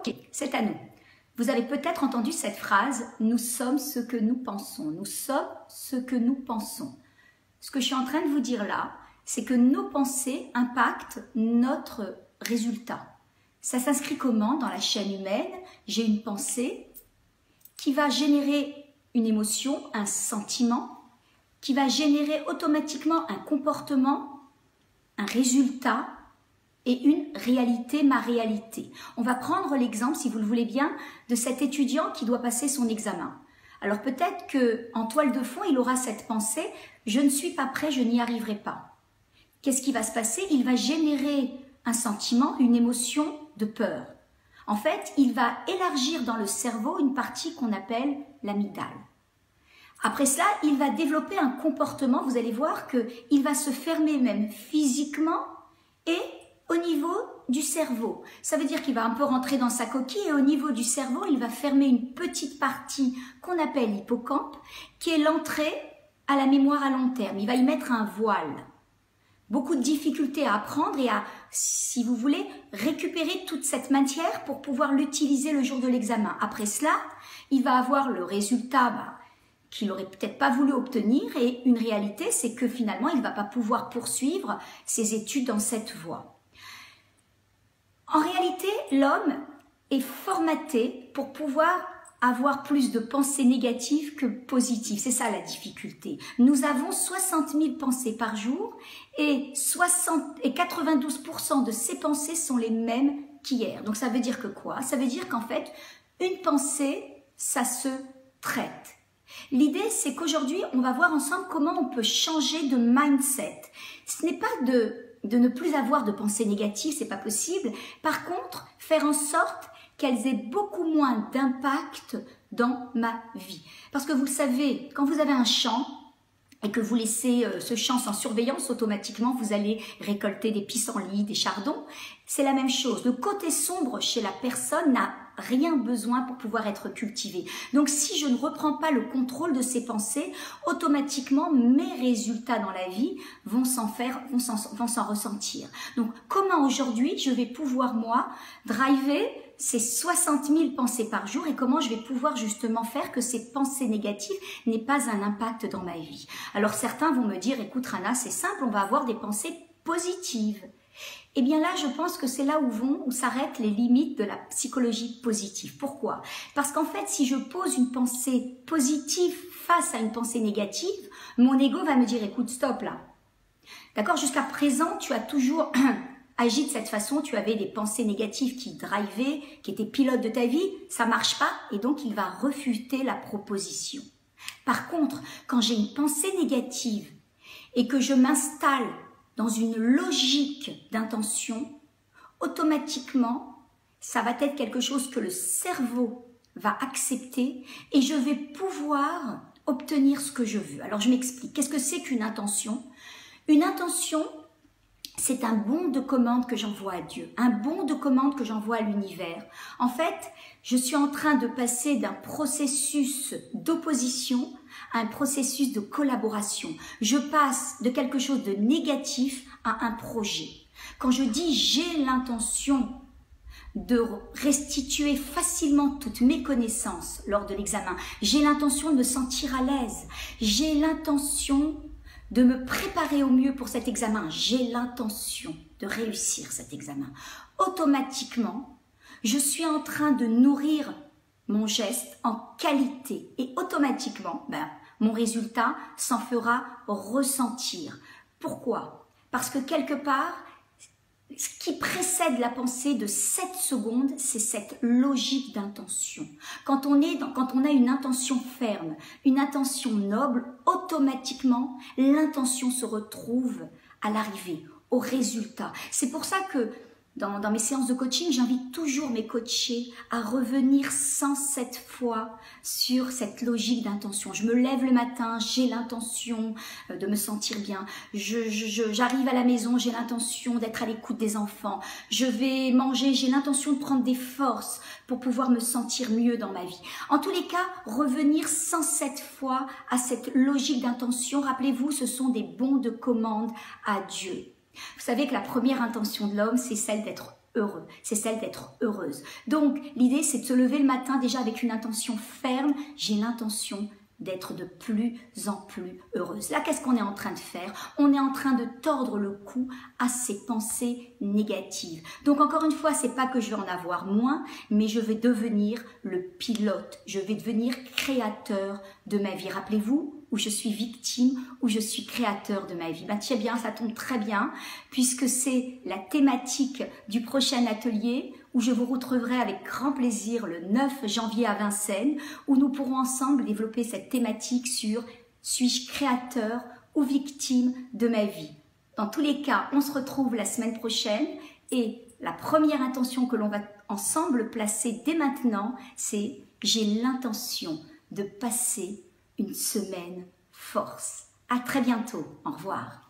Ok, c'est à nous. Vous avez peut-être entendu cette phrase « Nous sommes ce que nous pensons ». Nous sommes ce que nous pensons. Ce que je suis en train de vous dire là, c'est que nos pensées impactent notre résultat. Ça s'inscrit comment dans la chaîne humaine? J'ai une pensée qui va générer une émotion, un sentiment, qui va générer automatiquement un comportement, un résultat et une réalité, ma réalité. On va prendre l'exemple, si vous le voulez bien, de cet étudiant qui doit passer son examen. Alors peut-être qu'en toile de fond, il aura cette pensée « je ne suis pas prêt, je n'y arriverai pas ». Qu'est-ce qui va se passer? Il va générer un sentiment, une émotion de peur. En fait, il va élargir dans le cerveau une partie qu'on appelle l'amygdale. Après cela, il va développer un comportement, vous allez voir qu'il va se fermer même physiquement et au niveau du cerveau. Ça veut dire qu'il va un peu rentrer dans sa coquille et au niveau du cerveau, il va fermer une petite partie qu'on appelle l'hippocampe, qui est l'entrée à la mémoire à long terme. Il va y mettre un voile. Beaucoup de difficultés à apprendre et à, si vous voulez, récupérer toute cette matière pour pouvoir l'utiliser le jour de l'examen. Après cela, il va avoir le résultat qu'il n'aurait peut-être pas voulu obtenir et une réalité, c'est que finalement, il ne va pas pouvoir poursuivre ses études dans cette voie. En réalité, l'homme est formaté pour pouvoir avoir plus de pensées négatives que positives. C'est ça la difficulté. Nous avons 60 000 pensées par jour et 92% de ces pensées sont les mêmes qu'hier. Donc ça veut dire que quoi? Ça veut dire qu'en fait, une pensée, ça se traite. L'idée, c'est qu'aujourd'hui, on va voir ensemble comment on peut changer de mindset. Ce n'est pas de ne plus avoir de pensées négatives, c'est pas possible. Par contre, faire en sorte qu'elles aient beaucoup moins d'impact dans ma vie. Parce que vous le savez, quand vous avez un champ et que vous laissez ce champ sans surveillance, automatiquement, vous allez récolter des pissenlits, des chardons. C'est la même chose. Le côté sombre chez la personne n'a rien besoin pour pouvoir être cultivé. Donc, si je ne reprends pas le contrôle de ces pensées, automatiquement, mes résultats dans la vie vont s'en ressentir. Donc, comment aujourd'hui, je vais pouvoir, moi, driver ces 60 000 pensées par jour et comment je vais pouvoir justement faire que ces pensées négatives n'aient pas un impact dans ma vie. Alors, certains vont me dire, écoute Rana, c'est simple, on va avoir des pensées positives. Eh bien là, je pense que c'est là où s'arrêtent les limites de la psychologie positive. Pourquoi? Parce qu'en fait, si je pose une pensée positive face à une pensée négative, mon ego va me dire, écoute, stop là. D'accord? Jusqu'à présent, tu as toujours agi de cette façon, tu avais des pensées négatives qui drivaient, qui étaient pilotes de ta vie, ça marche pas, et donc il va refuter la proposition. Par contre, quand j'ai une pensée négative et que je m'installe dans une logique d'intention, automatiquement, ça va être quelque chose que le cerveau va accepter et je vais pouvoir obtenir ce que je veux. Alors, je m'explique. Qu'est-ce que c'est qu'une intention? Une intention, c'est un bon de commande que j'envoie à Dieu, un bon de commande que j'envoie à l'univers. En fait, je suis en train de passer d'un processus d'opposition à un processus de collaboration. Je passe de quelque chose de négatif à un projet. Quand je dis j'ai l'intention de restituer facilement toutes mes connaissances lors de l'examen, j'ai l'intention de me sentir à l'aise, j'ai l'intention de me préparer au mieux pour cet examen, j'ai l'intention de réussir cet examen. Automatiquement, je suis en train de nourrir mon geste en qualité et automatiquement, mon résultat s'en fera ressentir. Pourquoi? Parce que quelque part, ce qui précède la pensée de 7 secondes, c'est cette logique d'intention. Quand on a une intention ferme, une intention noble, automatiquement, l'intention se retrouve à l'arrivée, au résultat. C'est pour ça que dans mes séances de coaching, j'invite toujours mes coachés à revenir 107 fois sur cette logique d'intention. Je me lève le matin, j'ai l'intention de me sentir bien. J'arrive à la maison, j'ai l'intention d'être à l'écoute des enfants. Je vais manger, j'ai l'intention de prendre des forces pour pouvoir me sentir mieux dans ma vie. En tous les cas, revenir 107 fois à cette logique d'intention. Rappelez-vous, ce sont des bons de commande à Dieu. Vous savez que la première intention de l'homme, c'est celle d'être heureux, c'est celle d'être heureuse. Donc, l'idée, c'est de se lever le matin déjà avec une intention ferme. J'ai l'intention d'être de plus en plus heureuse. Là, qu'est-ce qu'on est en train de faire? On est en train de tordre le cou à ces pensées négatives. Donc, encore une fois, c'est pas que je vais en avoir moins, mais je vais devenir le pilote. Je vais devenir créateur de ma vie. Rappelez-vous, où je suis victime, où je suis créateur de ma vie. Ben, tiens bien, ça tombe très bien, puisque c'est la thématique du prochain atelier, où je vous retrouverai avec grand plaisir le 9 janvier à Vincennes, où nous pourrons ensemble développer cette thématique sur « Suis-je créateur ou victime de ma vie ?» Dans tous les cas, on se retrouve la semaine prochaine et la première intention que l'on va ensemble placer dès maintenant, c'est « J'ai l'intention de passer une semaine force ». À très bientôt. Au revoir.